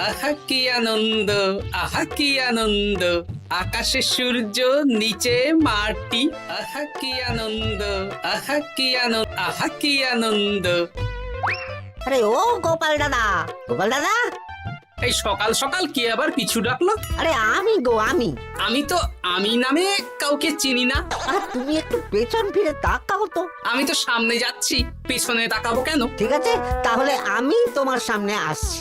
আহা কি আনন্দ, আহা কি আনন্দ, আকাশে সূর্য নিচে মাটি, আহা কি আনন্দ, আহা কি আনন্দ, আহা কি আনন্দ। আরে ও গোপাল দাদা, গোপাল দাদা, এই সকাল সকাল কি আবার পিছু ডাকলো? আরে আমি গো আমি। আমি তো আমি নামে কাউকে চিনি না। আর তুমি একটু পেছন ফিরে তাকাও তো। আমি তো সামনে যাচ্ছি, পেছনে তাকাবো কেন? ঠিক আছে, তাহলে আমি তোমার সামনে আসছি।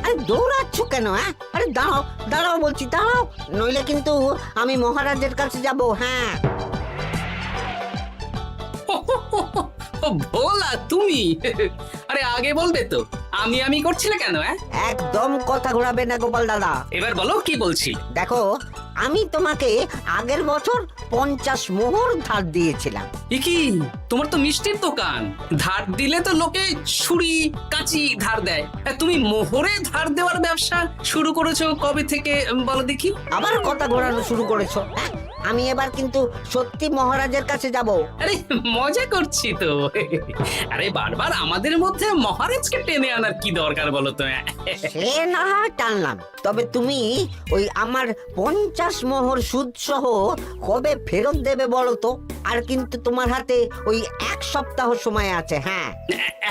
আরে দৌড়াচ্ছ কেন? হ্যাঁ, আরে দাঁড়াও দাঁড়াও বলছি, দাঁড়াও, নইলে কিন্তু আমি মহারাজের কাছে যাব। হ্যাঁ, ও ভোলা তুমি? আরে আগে বলবে তো, আমি করছিলে কেন? একদম কথা ঘোরাবে না গোপাল দাদা। এবার বলো কি বলছি। দেখো, আমি তোমাকে আগের বছর 50 মোহর ধার দিয়েছিলাম। এ কি, তোমার তো মিষ্টির দোকান, ধার দিলে তো লোকে ছুরি কাঁচি ধার দেয়, আর তুমি মোহরে ধার দেওয়ার ব্যবসা শুরু করেছো কবে থেকে বলো দেখি? আবার কথা ঘোরানো শুরু করেছো? হ্যাঁ, আমি এবার কিন্তু সত্যি মহারাজের কাছে যাব। আরে মজা করছি তো। আরে বারবার আমাদের মধ্যে মহারাজকে টেনে আনার কি দরকার বলো তো? সে না হয় টানলাম, তবে তুমি ওই আমার 50 মোহর সুদ সহ কবে ফেরত দেবে বলো তো? আর কিন্তু তোমার হাতে ওই 1 সপ্তাহ সময় আছে। হ্যাঁ,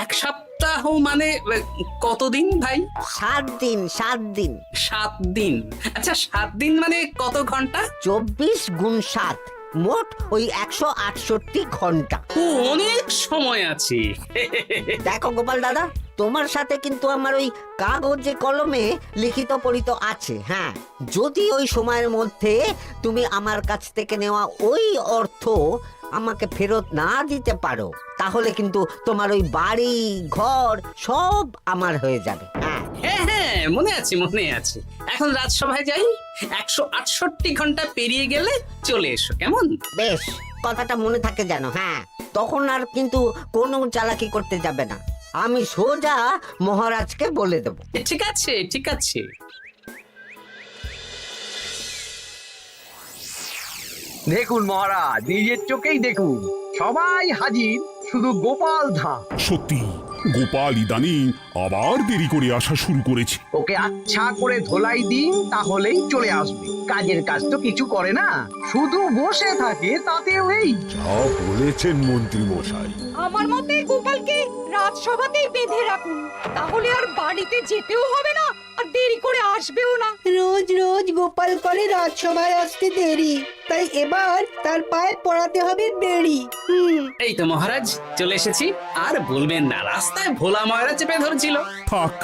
1 সপ্তাহ মানে কতদিন ভাই? 7 দিন, 7 দিন। 7 দিন? আচ্ছা 7 দিন মানে কত ঘন্টা? 24 গুণ 7, মোট ওই 168 ঘন্টা। ও, অনেক সময় আছে। দেখো গোপাল দাদা, তোমার সাথে কিন্তু আমার ওই কাগজে কলমে লিখিত পড়িত আছে। হ্যাঁ, যদি ওই সময়ের মধ্যে তুমি আমার কাছ থেকে নেওয়া ওই অর্থ আমাকে ফেরত না দিতে পারো, তাহলে কিন্তু তোমার ওই বাড়ি ঘর সব আমার হয়ে যাবে। হ্যাঁ, হ্যাঁ হ্যাঁ, মনে আছে মনে আছে। এখন রাজসভায় যাই, 168 ঘন্টা পেরিয়ে গেলে চলে এসো, কেমন? বেশ, কথাটা মনে থাকে যেন। হ্যাঁ, তখন আর কিন্তু কোনো চালাকি করতে যাবে না, আমি সোজা মহারাজকে বলে দেব। ঠিক আছে ঠিক আছে। দেখুন মহারাজ, নিজের চোখেই দেখুন, সবাই হাজির, শুধু গোপাল ধা। সত্যি গোপাল ইদানিং আবার দেরি করে আসা শুরু করেছে। ওকে আচ্ছা করে ধোলাই দিন, তাহলেই চলে আসবে। কাজের কাজ তো কিছু করে না, শুধু বসে থাকে, তাতেও এই। যা বলেছেন মন্ত্রী মশাই। আমার মতে গোপালকে রাজসভাতেই বেঁধে রাখুন, তাহলে আর বাড়িতে যেতেও হবে না, আর দেরি করে আসবেও না। রোজ রোজ গোপাল করে রাজসভায় আসতে দেরি, তাই এবার তার পায়ে পড়াতে হবে বেড়ি। এই তো মহারাজ চলে এসেছি। আর বলবেন না, রাস্তায় ভোলা ময়রা চেপে ধরছিল। থাক,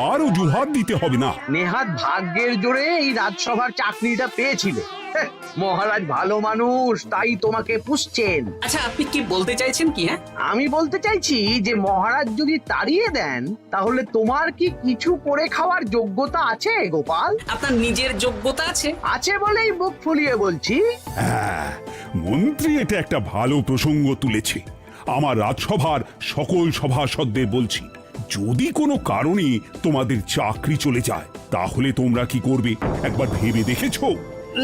আর অজুহাত দিতে হবে না। নেহাত ভাগ্যের জোরে এই রাজসভার চাকরিটা পেয়েছিল। হ্যাঁ, মহারাজ ভালো মানুষ, তাই তোমাকে পুষছেন। আচ্ছা আপনি কি বলতে চাইছেন কি? আমি বলতে চাইছি যে মহারাজ যদি তাড়িয়ে দেন, তাহলে তোমার কি কিছু করে খাওয়ার যোগ্যতা আছে গোপাল? আপনার নিজের যোগ্যতা আছে? আছে বলেই বুক ফুলিয়ে বলছি। হ্যাঁ, মন্ত্রী এটা একটা ভালো প্রসঙ্গ তুলেছে। আমার রাজসভার সকল সভাসদদের বলছি, যদি কোনো কারণে তোমাদের চাকরি চলে যায়, তাহলে তোমরা কি করবে একবার ভেবে দেখেছো?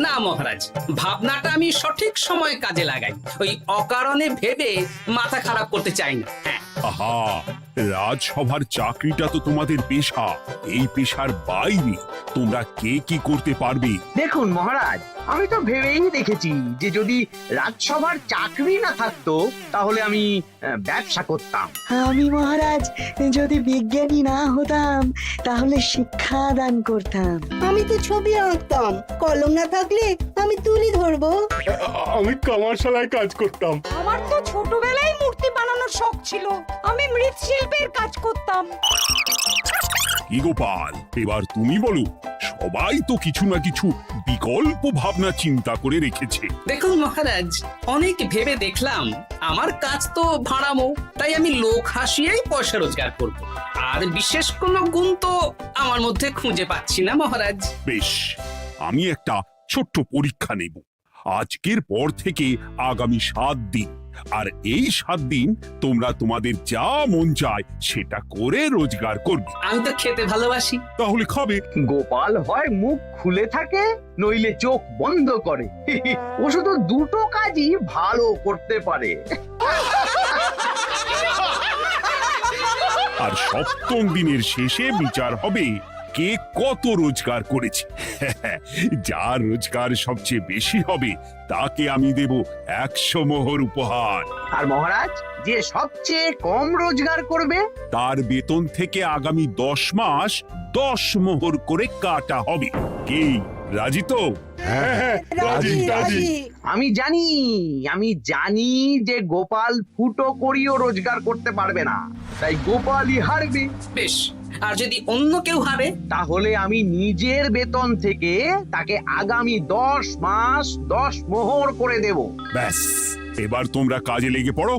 না মহারাজ, ভাবনাটা আমি সঠিক সময় কাজে লাগাই, ওই অকারণে ভেবে মাথা খারাপ করতে চাই না। হ্যাঁ, আহা, রাজসভার চাকরিটা তো তোমাদের পেশা। এই পেশার বাইরে তোমরা কে কি করতে পারবে? দেখুন মহারাজ, আমি তো ভেবেই দেখেছি যে যদি রাজসভার চাকরি না থাকতো, তাহলে আমি ব্যবসা করতাম। আমি মহারাজ যদি বিজ্ঞানী না হতাম, তাহলে শিক্ষা দান করতাম। আমি তো ছবি আঁকতাম, কলম না থাকলে আমি তুলি ধরবো। আমি কামারশালায় কাজ করতাম। আমার তো ছোটবেলায় মূর্তি বানানোর শখ ছিল, আমি মৃৎশিল্পের কাজ করতাম। কি গোপাল, এবার তুমি বলো। সবাই তো কিছু না কিছু বিকল্প ভাবনা চিন্তা করে রেখেছে। দেখুন মহারাজ, অনেক ভেবে দেখলাম আমার কাজ তো ভাড়ামো, তাই আমি লোক হাসিয়েই পয়সা রোজগার করব। আর বিশেষ কোনো গুণ তো আমার মধ্যে খুঁজে পাচ্ছি না মহারাজ। বেশ, আমি একটা ছোট্ট পরীক্ষা নেব। আজকের পর থেকে আগামী 7 দিন, আর এই 7 দিন তোমরা তোমাদের যা মন চায় সেটা করে রোজগার করবে। আমি তো খেতে ভালোবাসি। তাহলে খাবে। গোপাল হয় মুখ খুলে থাকে, নইলে চোখ বন্ধ করে। ও শুধু দুটো কাজই ভালো করতে পারে। আর 7ম দিনের শেষে বিচার হবে কে কত রোজগার করেছে। যার রোজগার সবচেয়ে বেশি হবে তাকে আমি দেব 100 মোহর উপহার। আর মহারাজ, যে সবচেয়ে কম রোজগার করবে তার বেতন থেকে আগামী 10 মাস 10 মোহর করে কাটা হবে। কি রাজি তো? হ্যাঁ, রাজি রাজি। আমি জানি যে গোপাল ফুটো করিও রোজগার করতে পারবে না, তাই গোপালই হারবে। বেশ, আর যদি অন্য কেউ হারে? তাহলে আমি নিজের বেতন থেকে তাকে আগামী 10 মাস 10 মোহর করে দেব। ব্যাস, এবার তোমরা কাজে লেগে পড়ো।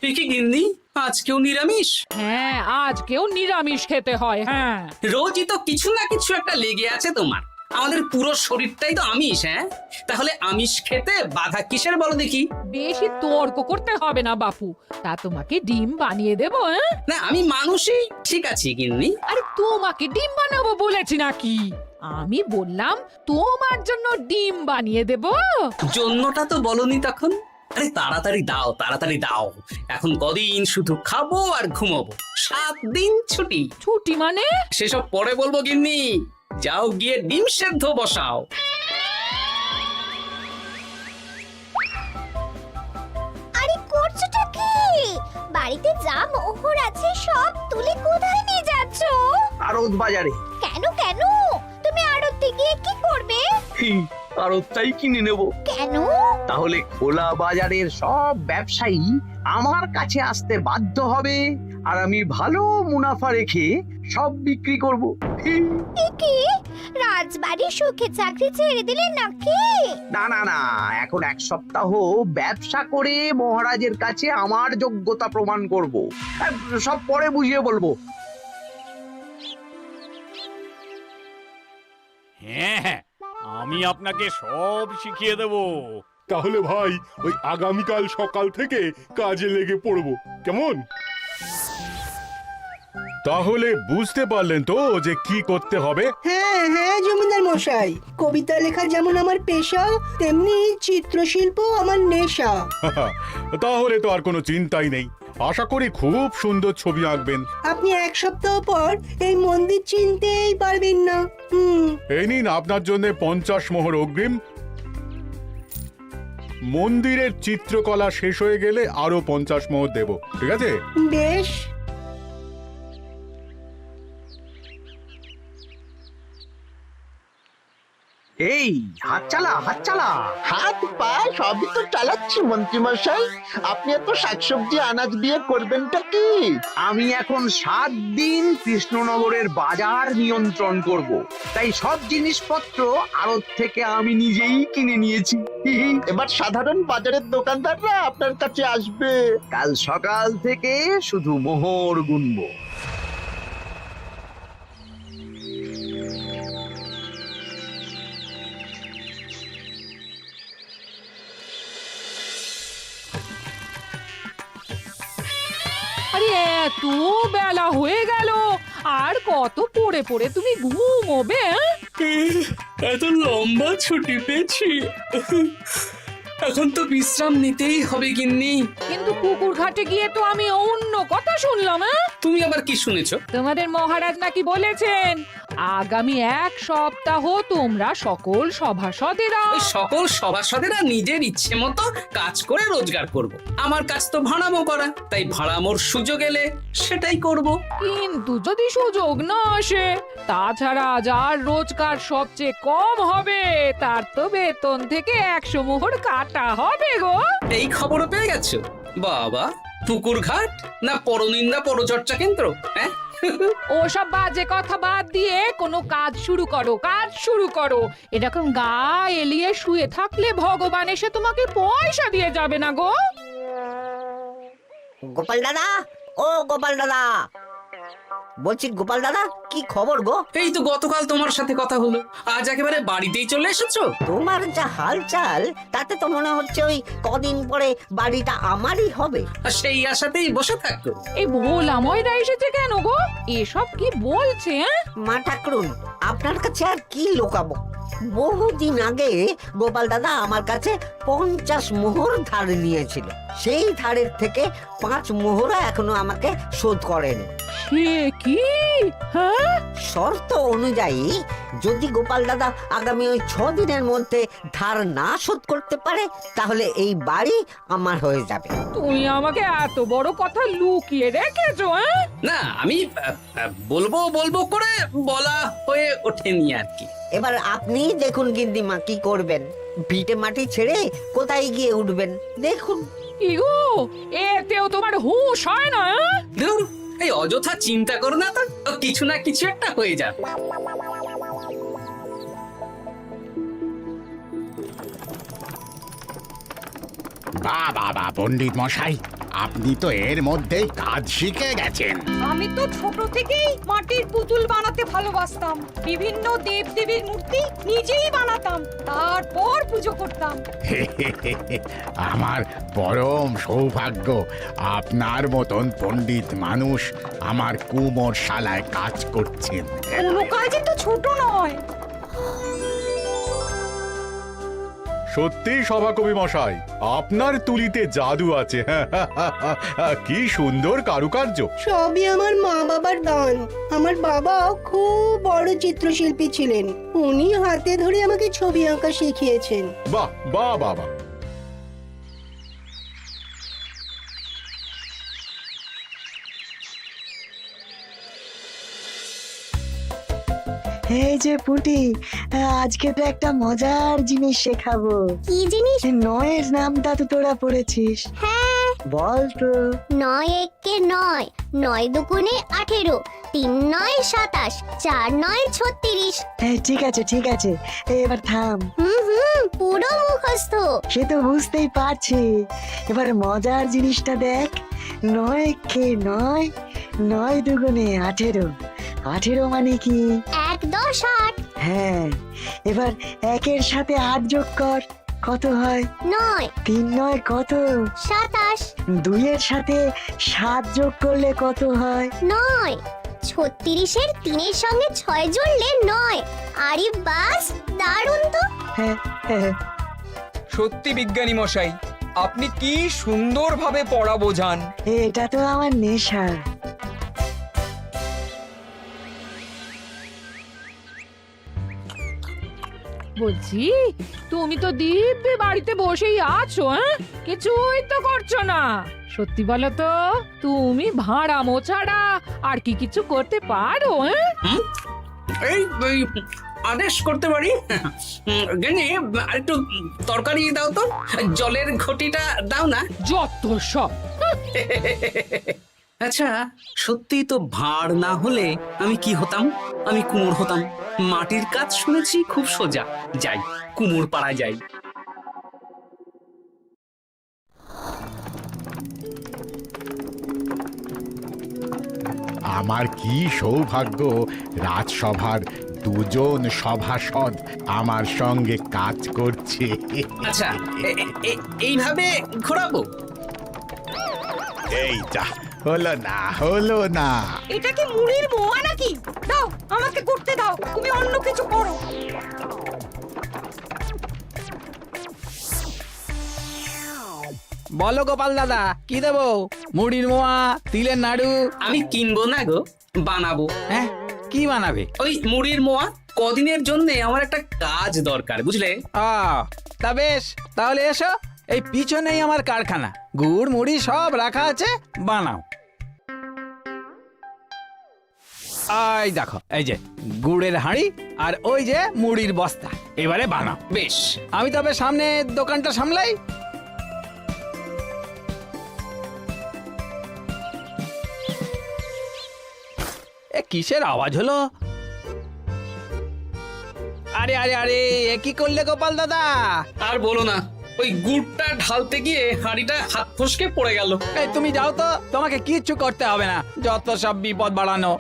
এ কি গিন্নি, আজকেও নিরামিষ? হ্যাঁ, আজকেও নিরামিষ খেতে হয়। হ্যাঁ, রোজই তো কিছু না কিছু একটা লেগে আছে তোমার। আমাদের পুরো শরীরটাই তো আমিষ। হ্যাঁ, তাহলে আমিষ খেতে বাধা কিসের বলো দেখি? বেশি তর্ক করতে হবে না বাপু, তা তোমাকে ডিম বানিয়ে দেবো। হ্যাঁ, না, আমি মানুষই ঠিক আছি গিন্নি। আরে তোমাকে ডিম বানাবো বলেছি নাকি? আমি বললাম তোমার জন্য ডিম বানিয়ে দেবো। জন্যটা তো বলনি তখন। আরে তাড়াতাড়ি দাও, তাড়াতাড়ি দাও। এখন কদিন শুধু খাবো আর ঘুমাবো, 7 দিন ছুটি। ছুটি মানে? সেসব পরে বলবো গিন্নি। যাও গিয়ে ডিম সেদ্ধ বসাও। আরে করছোটা কি? বাড়িতে যা মোহর আছে সব তুলে কোথায় নিয়ে যাচ্ছ? আড়ত বাজারে। কেন কেন? তুমি আড়তে গিয়ে কি করবে? আড়তটাই কিনে নেব। কেন? তাহলে খোলা বাজারের সব ব্যবসায়ী আমার কাছে আসতে বাধ্য হবে, আর আমি ভালো মুনাফা রেখে সব বিক্রি করব। এ কি? রাজবাড়ি সুখে চাকরি ছেড়ে দিলে নাকি? না না না, এখন 1 সপ্তাহ ব্যবসা করে মহারাজের কাছে আমার যোগ্যতা প্রমাণ করব। সব পরে বুঝিয়ে বলবো। হ্যাঁ, আমি আপনাকে সব শিখিয়ে দেব। তাহলে ভাই ওই আগামীকাল সকাল থেকে কাজে লেগে পড়বো, কেমন? তাহলে বুঝতে পারলেন তো যে কি করতে হবে? হ্যাঁ হ্যাঁ জমিদার মশাই, কবিতা লেখা যেমন আমার পেশা, তেমনি চিত্রশিল্প আমার নেশা। তাহলে তো আর কোনো চিন্তাই নেই। আশা করি খুব সুন্দর ছবি আঁকবেন। আপনি 1 সপ্তাহ পর এই মন্দির চিনতেই পারবেন না। এই নিন আপনার জন্য 50 মোহর অগ্রিম। মন্দিরের চিত্রকলা শেষ হয়ে গেলে আরো 50 মোহর দেব, ঠিক আছে? বেশ। এই হাত চালা, হাত চালা। হাত পা সবই তো চালাচ্ছি মন্ত্রী মশাই। আপনি এত শাকসবজি আনাজ দিয়ে করবেনটা কি? আমি এখন 7 দিন কৃষ্ণনগরের বাজার নিয়ন্ত্রণ করব, তাই সব জিনিসপত্র আড়ত থেকে আমি নিজেই কিনে নিয়েছি। এবার সাধারণ বাজারের দোকানদাররা আপনার কাছে আসবে। কাল সকাল থেকে শুধু মোহর গুনবো। আরে এত বেলা হয়ে গেল, আর কত পড়ে পড়ে তুমি ঘুমোবে? এত লম্বা ছুটি পেয়েছি, এখন তো বিশ্রাম নিতেই হবে গিন্নি। কিন্তু পুকুর ঘাটে গিয়ে তো আমি অন্য কথা শুনলাম। তুমি আবার কি শুনেছো? তোমাদের মহারাজ নাকি বলেছেন আগামী 1 সপ্তাহ তোমরা সকল সভাসদেরা ওই সকল সভাসদেরা নিজের ইচ্ছে মতো কাজ করে রোজগার করব। আমার কাজ তো ভাড়ামো করা, তাই ভাড়ামোর সুযোগ এলে সেটাই করব। কিন্তু যদি সুযোগ না আসে, তাছাড়া যার রোজগার সবচেয়ে কম হবে তার তো বেতন থেকে 100 মোহর কাটা হবে গো। এই খবরও পেয়ে গেছো? বাবা, পুকুর ঘাট না পরনিন্দা পরচর্চা কেন্দ্র? হ্যাঁ, ওসব বাজে কথা বাদ দিয়ে কোনো কাজ শুরু করো, কাজ শুরু করো। এরকম গা এলিয়ে শুয়ে থাকলে ভগবান এসে তোমাকে পয়সা দিয়ে যাবে না গো। গোপাল দাদা, ও গোপাল দাদা, বলছি গোপাল দাদা, কি খবর গো? এই তো গতকাল তোমার সাথে কথা হলো, আজ একেবারে বাড়িতেই চলে এসেছো। তোমার যা হালচাল তাতে তো মনে হচ্ছে ওই কদিন পরে বাড়িটা আমারই হবে। আর সেই আশাতেই বসে থাকো। এই ভোলাময়রা এসেছে কেন গো? এসব কি বলছে? মা ঠাকুরুন, আপনার কাছে আর কি লোকাবো? বহুদিন আগে গোপাল দাদা আমার কাছে 50 মোহর ধার নিয়েছিল। সেই ধারের থেকে 5 মোহরা এখনো আমাকে শোধ করেনি। সে কি? হ্যাঁ, শর্ত অনুযায়ী যদি গোপাল দাদা আগামী ওই 6 দিনের মধ্যে ধার না শোধ করতে পারে তাহলে এই বাড়ি আমার হয়ে যাবে। তুমি আমাকে এত বড় কথা লুকিয়ে রেখেছো? হ্যাঁ, না আমি বলবো বলবো করে বলা হয়ে ওঠেনি আর কি। এবার আপনি দেখুন গিন্দিমা কি করবেন। ভিটে মাটি ছেড়ে কোথায় গিয়ে উঠবেন দেখুন। কি গো, এতেও তোমার হুঁশ হয় না? ধুর, এই অযথা চিন্তা করো না তো, কিছু না কিছু একটা হয়ে যাবে। বাবা পণ্ডিত মশাই, আপনি তো এর মধ্যেই কাজ শিখে গেছেন। আমি তো ছোট থেকেই মাটির পুতুল বানাতে ভালোবাসতাম। বিভিন্ন দেবদেবীর মূর্তি নিজেই বানাতাম, তারপর পুজো করতাম। আমার পরম সৌভাগ্য আপনার মতন পণ্ডিত মানুষ আমার কুমোর শালায় কাজ করছেন। কোনো কাজে তো ছোট নয়। সত্যি সভাকবি মশাই, আপনার তুলিতে জাদু আছে। কি সুন্দর কারুকার্য। সবই আমার মা বাবার দান। আমার বাবা খুব বড় চিত্রশিল্পী ছিলেন, উনি হাতে ধরে আমাকে ছবি আঁকা শিখিয়েছেন। বাহ বাহ বাবা। এই যে পুটি, আজকে তো একটা মজার জিনিস শেখাবো। কি জিনিস? নয়ের নামটা তো তোরা পড়েছিস, হ্যাঁ, বল তো। 9 একে 9, 9 দুগুণে 18, 3 9 27, 4 9 36। ঠিক আছে ঠিক আছে, এবার থাম। পুরো মুখস্থ। সে তো বুঝতেই পারছি। এবার মজার জিনিসটা দেখ। 9 কে 9, 9 দুগুণে 18, 18 মানে কি? 1 10 8। হ্যাঁ, এবার 1-এর সাথে 8 যোগ কর, কত হয়? 9 3 9 কত? 27। 2-এর সাথে 7 যোগ করলে কত হয়? 9 36-এর 3-এর সঙ্গে 6 জুড়লে 9। আরে বাস, দারুণ তো। হ্যাঁ, হ্যাঁ। সত্যি বিজ্ঞানী মশাই, আপনি কি সুন্দরভাবে পড়া বোঝান। এটা তো আমার নেশা। বলছি, তুমি তো দিব্যি বাড়িতে বসেই আছো, হ্যাঁ, কিছুই তো করছো না। সত্যি বলো তো, তুমি ভাড়ামো ছাড়া আর কি কিছু করতে পারো? হ্যাঁ, এই আদেশ করতে পারি। গেনি একটু তরকারি দাও তো, জলের ঘটিটা দাও না। যত সব। আচ্ছা, সত্যি তো ভাঁড় না হলে আমি কি হতাম? আমি কুমোর হতাম। মাটির কাজ শুনেছি খুব সোজা। যাই, কুমোর পাড়া যাই। আমার কি সৌভাগ্য, রাজসভার দুজন সভাসদ আমার সঙ্গে কাজ করছে। আচ্ছা, এইভাবে ঘোরাবো? এই যা, হলো না। এটা কি মুড়ির মোয়া নাকি? দাও, আমাকে করতে দাও, তুমি অন্য কিছু করো। বলো গোপাল দাদা, কি দেবো? মুড়ির মোয়া, তিলের নাড়ু? আমি কিনবো না গো, বানাবো। হ্যাঁ, কি বানাবে? ওই মুড়ির মোয়া। কদিনের জন্য আমার একটা কাজ দরকার, বুঝলে? তা বেশ, তাহলে এসো, এই পিছনেই আমার কারখানা, গুড় মুড়ি সব রাখা আছে, বানাও। এই দেখো, এই যে গুড়ের হাঁড়ি আর ওই যে মুড়ির বস্তা, এবারে বানাও। বেশ, আমি তবে সামনে দোকানটা সামলাই। কিসের আওয়াজ হলো? আরে আরে আরে, এ কি করলে গোপাল দাদা? আর বলো না, ওই গুড়টা ঢালতে গিয়ে হাঁড়িটা হাত ফসকে পড়ে গেল। এই তুমি যাও তো, তোমাকে কিচ্ছু করতে হবে না, যত সব বিপদ বাড়ানো।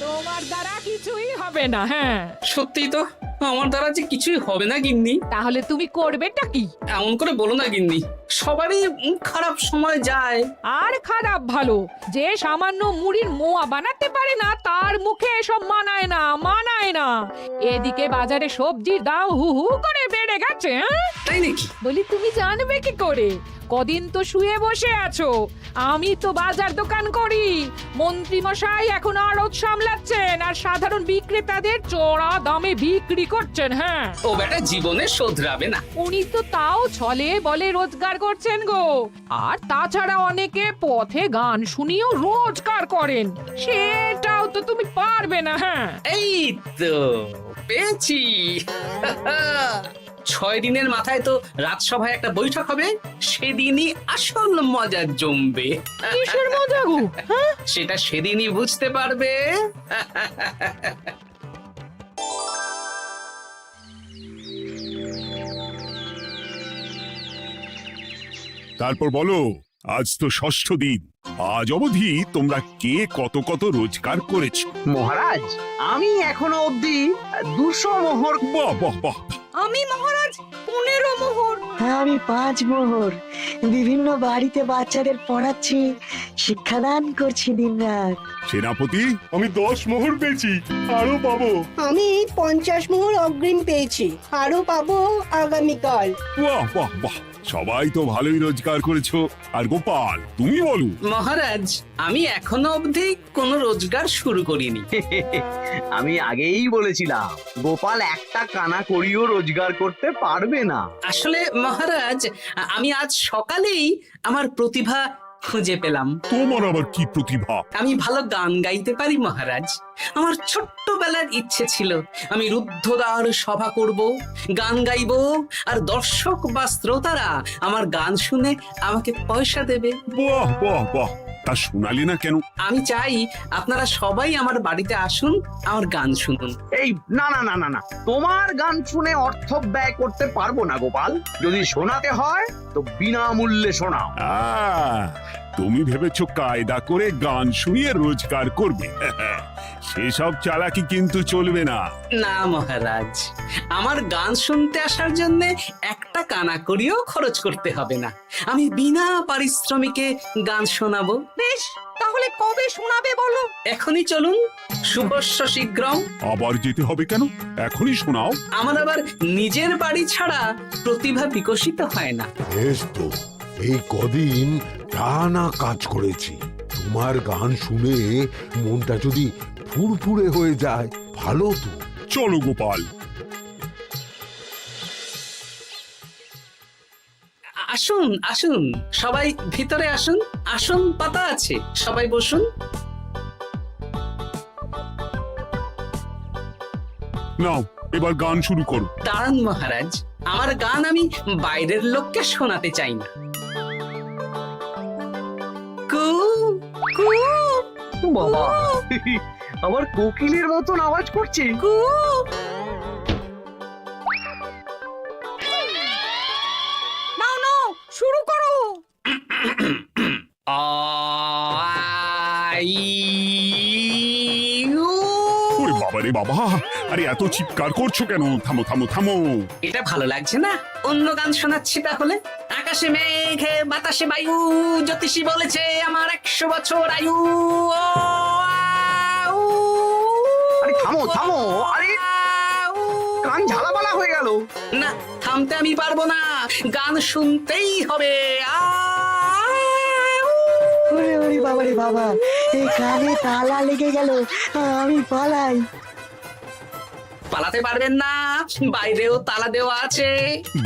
তোমার দ্বারা কিছুই হবে না। হ্যাঁ, সত্যি তো, আমার দ্বারা যে কিছুই হবে না গিন্নি। তাহলে তুমি করবেটা কি? এমন করে বলো না গিন্নি, সবারই খারাপ সময় যায়। আর খারাপ ভালো, যে সামান্য মুড়ির মোয়া বানাতে পারে না তার মুখে এসব মানায় না, মানায় না। এদিকে বাজারে সবজির দাম হু হু করে বেড়ে গেছে। হ্যাঁ তাই নাকি? বলি তুমি জানবে কি করে? কদিন তো শুয়ে বসে আছো, আমি তো বাজার দোকান করি। মন্ত্রী মশাই এখন আড়ত সামলাচ্ছেন আর সাধারণ বিক্রেতাদের চড়া দামে বিক্রি করছেন। হ্যাঁ, ও বেটা জীবনে শোধরাবে না। উনি তো তাও ছলে বলে রোজগার করছেন গো। আর তাছাড়া অনেকে পথে গান শুনিয়েও রোজগার করেন, সেটাও তো তুমি পারবে না। হ্যাঁ, এই তো পেয়েছি। 6 দিনের মাথায় তো রাজসভায় একটা বৈঠক হবে, সেদিনই আসল মজা জমবে। কিসের মজা গো? হ্যাঁ, সেটা সেদিনই বুঝতে পারবে। তারপর বলো, আজ তো ষষ্ঠ দিন, আজ অবধি তোমরা কে কত কত রোজগার করেছো? মহারাজ, আমি এখনো অবধি 200 মোহর। বাহ বাহ বাহ! আমি মহারাজ 15 মোহর। আমি 5 মোহর। বিভিন্ন বাড়িতে বাচ্চাদের পড়াচ্ছি, শিক্ষাদান করছি দিনরাত। সেনাপতি, আমি 10 মোহর পেয়েছি, আরো পাবো। আমি 50 মোহর অগ্রিম পেয়েছি, আরো পাবো আগামীকাল। বাহ বাহ বাহ! সবাই তো ভালোই রোজগার করেছো। আর গোপাল, তুমি বলো। মহারাজ, আমি এখনো অবধি কোনো রোজগার শুরু করিনি। আমি আগেই বলেছিলাম গোপাল একটা কানা করিও রোজগার করতে পারবে না। আসলে মহারাজ, আমি আজ সকালেই আমার প্রতিভা খুঁজে পেলাম। তোমার আবার কি প্রতিভা? আমি ভালো গান গাইতে পারি মহারাজ। আমার ছোট্টবেলার ইচ্ছে ছিল আমি রুদ্ধদ্বার সভা করব, গান গাইবো, আর দর্শক বা শ্রোতারা আমার গান শুনে আমাকে পয়সা দেবে। বাহ বাহ বাহ! তা শোনালে না কেন? আমি চাই আপনারা সবাই আমার বাড়িতে আসুন, আমার গান শুনুন। এই না না না না না, তোমার গান শুনে অর্থ ব্যয় করতে পারবো না গোপাল। যদি শোনাতে হয় তো বিনামূল্যে শোনাও। তুমি ভেবেছো কায়দা করে গান শুনিয়ে রোজগার করবে? সেসব চালাকি কিন্তু চলবে না। না মহারাজ, আমার গান শুনতে আসার জন্য একটা কানা করিও খরচ করতে হবে না। আমি বিনা পারিশ্রমিকে গান শোনাবো। বেশ, তাহলে কবে শোনাবে বলো? এখনই চলুন, শুভস্য শীঘ্রম। আবার যেতে হবে কেন? এখনই শোনাও। আমার আবার নিজের বাড়ি ছাড়া প্রতিভা বিকশিত হয় না। বেশ তো, এই কদিন টানা কাজ করেছি, তোমার গান শুনে মনটা যদি ফুরফুরে হয়ে যায় ভালো তো। চলো গোপাল। আসুন আসুন, সবাই ভিতরে আসুন। আসন পাতা আছে, সবাই বসুন। নাও, এবার গান শুরু করো। দাঁড়ান মহারাজ, আমার গান আমি বাইরের লোককে শোনাতে চাই না। কু কু বাবা, আমার কোকিলের মতন আওয়াজ করছে। কু। নাও নাও, শুরু করো। ওরে বাবা রে বাবা! আরে এত চিৎকার করছো কেন? থামো থামো থামো! এটা ভালো লাগছে না, অন্য গান শোনাচ্ছি তাহলে। আকাশে মেঘে বাতাসে বায়ু, জ্যোতিষী বলেছে আমার 100 বছর আয়ু। আরে থামো থামো, আরে কান ঝালাপালা হয়ে গেল। না, থামতে আমি পারবো না, গান শুনতেই হবে। ওরে ওরে বাবা রে বাবা, এই কানে তালা লেগে গেল, আমি পালাই। পালাতে পারবেন না, বাইরেও তালা দেওয়া আছে।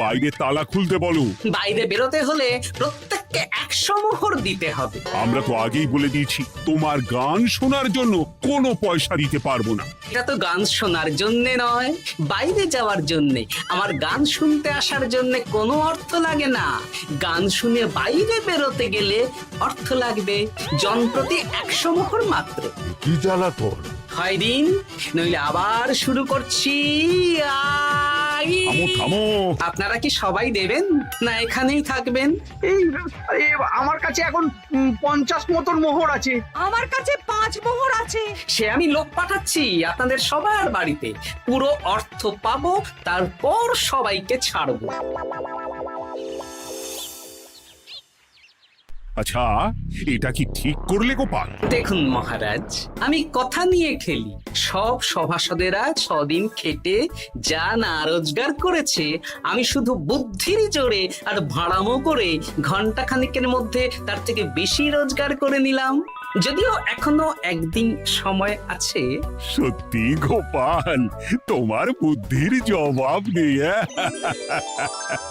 বাইরে তালা খুলতে বলো। বাইরে বেরোতে হলে প্রত্যেককে 100 মোহর দিতে হবে। আমরা তো আগেই বলে দিয়েছি, তোমার গান শোনার জন্য কোনো পয়সা দিতে পারবো না। এটা তো গান শোনার জন্যে নয়, বাইরে যাওয়ার জন্যে। আমার গান শুনতে আসার জন্যে কোনো অর্থ লাগে না। গান শুনে বাইরে বেরোতে গেলে অর্থ লাগবে, জনপ্রতি 100 মোহর মাত্র। কি জ্বালাতন! হয় দিন, নইলে আবার শুরু করছি। মশাই থামো থামো। আপনারা কি সবাই দেবেন না এখানেই থাকবেন? এই আমার কাছে এখন 50 মতন মোহর আছে। আমার কাছে 5 মোহর আছে। সে আমি লোক পাঠাচ্ছি আপনাদের সবার বাড়িতে, পুরো অর্থ পাবো, তারপর সবাইকে ছাড়বো। আচ্ছা, এটা কি ঠিক করলে গোপাল? দেখুন মহারাজ, আমি কথা নিয়ে খেলি। সব সভাসদেরা 6 দিন খেটে যা না রোজগার করেছে, আমি শুধু বুদ্ধির জোরে আর ভাড়ামো করে ঘন্টা খানিকের মধ্যে তার থেকে বেশি রোজগার করে নিলাম। যদিও এখনো একদিন সময় আছে। সত্যি গোপাল, তোমার বুদ্ধির জবাব নেই।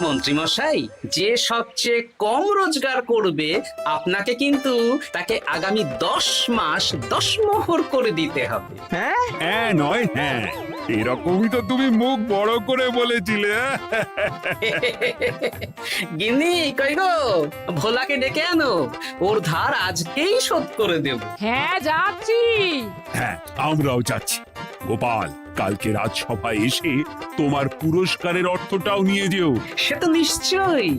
মন্ত্রী মশাই, যে সবচেয়ে কম রোজগার করবে আপনাকে কিন্তু তাকে আগামী 10 মাস 10 মোহর করে দিতে হবে। হ্যাঁ নয় হ্যাঁ, এরকমই তো তুমি মুখ বড় করে বলেছিলে। গিন্নি কই গো, ভোলাকে ডেকে আনো, ওর ধার আজকেই শোধ করে দেব। হ্যাঁ যাচ্ছি। হ্যাঁ, আমরাও যাচ্ছি। গোপাল, কালকে রাজসভায় এসে তোমার পুরস্কারের অর্থটাও নিয়ে যেও। সে তো নিশ্চয়ই।